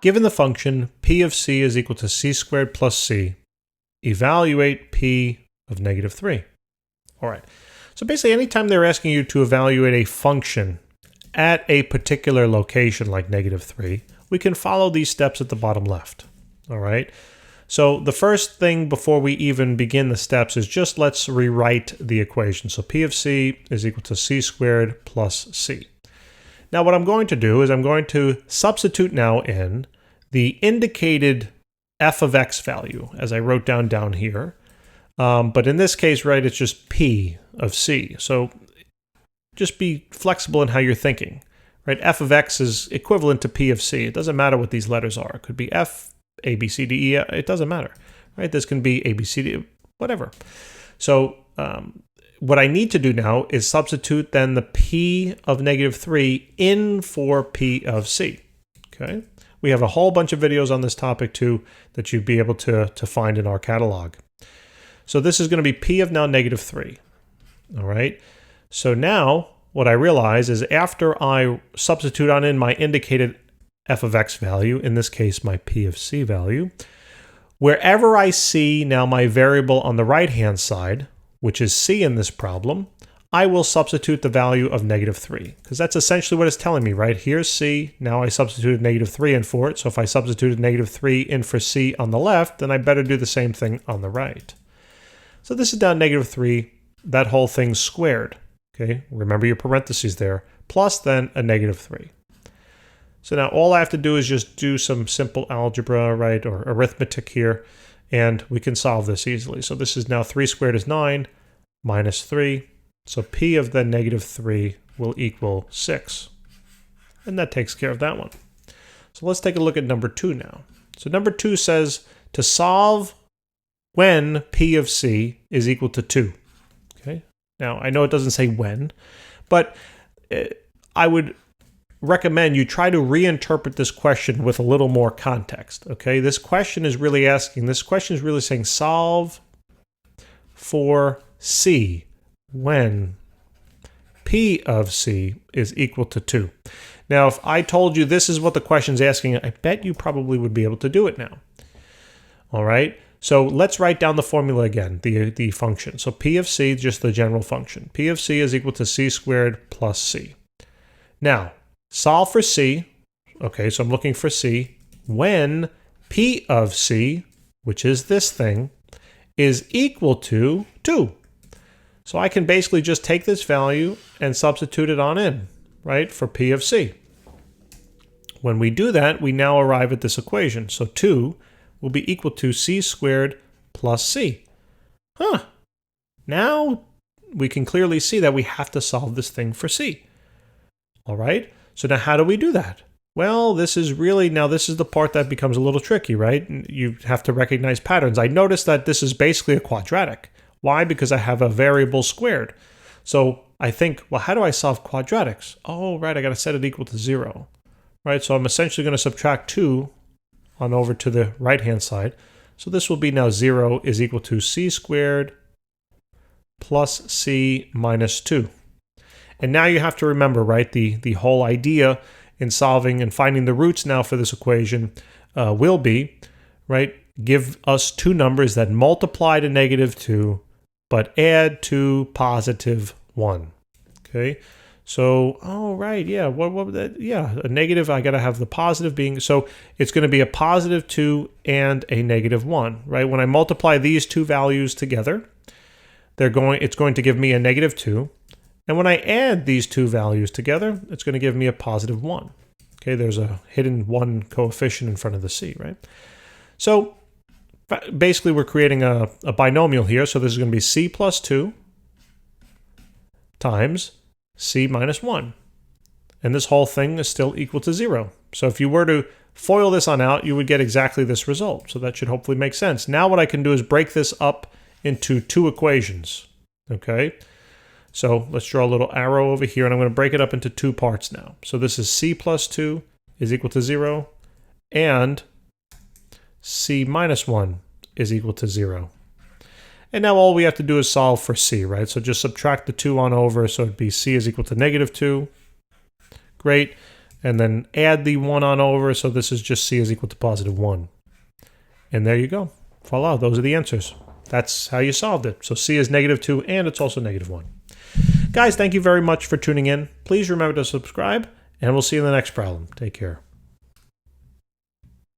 Given the function p of c is equal to c squared plus c, evaluate p of negative 3. All right. So basically, anytime they're asking you to evaluate a function at a particular location like negative 3, we can follow these steps at the bottom left. All right. So the first thing before we even begin the steps is just let's rewrite the equation. So p of c is equal to c squared plus c. Now what I'm going to do is I'm going to substitute now in the indicated f of x value, as I wrote down here. But in this case, right, it's just p of c. So just be flexible in how you're thinking, right? F of x is equivalent to p of c. It doesn't matter what these letters are. It could be f, a, b, c, d, e. It doesn't matter, right? This can be a, b, c, d, whatever. So what I need to do now is substitute then the p of negative 3 in for p of c, okay? We have a whole bunch of videos on this topic too that you'd be able to find in our catalog. So this is going to be p of now negative 3, all right? So now what I realize is after I substitute on in my indicated f of x value, in this case my p of c value, wherever I see now my variable on the right-hand side, which is c in this problem, I will substitute the value of negative 3, because that's essentially what it's telling me, right? Here's c, now I substituted negative 3 in for it, so if I substituted negative 3 in for c on the left, then I better do the same thing on the right. So this is now negative 3, that whole thing squared, okay? Remember your parentheses there, plus then a negative 3. So now all I have to do is just do some simple algebra, right, or arithmetic here, and we can solve this easily. So this is now 3 squared is 9, minus 3. So p of the negative 3 will equal 6. And that takes care of that one. So let's take a look at number 2 now. So number 2 says to solve when p of c is equal to 2. Okay. Now, I know it doesn't say when, but I would recommend you try to reinterpret this question with a little more context. Okay. This question is really saying solve for c when p of c is equal to 2. Now, if I told you this is what the question's asking, I bet you probably would be able to do it now. All right. So let's write down the formula again, the function. So p of c, just the general function. P of c is equal to c squared plus c. Now, solve for c. Okay, so I'm looking for c when p of c, which is this thing, is equal to 2. So I can basically just take this value and substitute it on in, right, for p of c. When we do that, we now arrive at this equation. So 2 will be equal to c squared plus c. Now we can clearly see that we have to solve this thing for c. All right, so now how do we do that? Well, this is the part that becomes a little tricky, right? You have to recognize patterns. I noticed that this is basically a quadratic. Why? Because I have a variable squared. So I think, well, how do I solve quadratics? Oh, right, I got to set it equal to 0. Right, so I'm essentially going to subtract 2 on over to the right-hand side. So this will be now 0 is equal to c squared plus c minus 2. And now you have to remember, right, the whole idea in solving and finding the roots now for this equation will be, right, give us two numbers that multiply to negative 2, but add to positive 1. Okay, so, oh, right, yeah, what would that, yeah, a negative, I got to have the positive being, so it's going to be a positive 2 and a negative 1, right? When I multiply these two values together, it's going to give me a negative 2. And when I add these two values together, it's going to give me a positive 1. Okay, there's a hidden 1 coefficient in front of the c, right? So basically we're creating a binomial here. So this is going to be c plus 2 times c minus 1. And this whole thing is still equal to 0. So if you were to FOIL this on out, you would get exactly this result. So that should hopefully make sense. Now what I can do is break this up into two equations. Okay, so let's draw a little arrow over here, and I'm going to break it up into two parts now. So this is c plus 2 is equal to 0, and c minus 1 is equal to 0. And now all we have to do is solve for c, right? So just subtract the 2 on over, so it'd be c is equal to negative 2. Great. and then add the 1 on over, so this is just c is equal to positive 1. And there you go. Voila, those are the answers. That's how you solved it. So c is negative 2, and it's also negative 1. Guys, thank you very much for tuning in. Please remember to subscribe, and we'll see you in the next problem. Take care.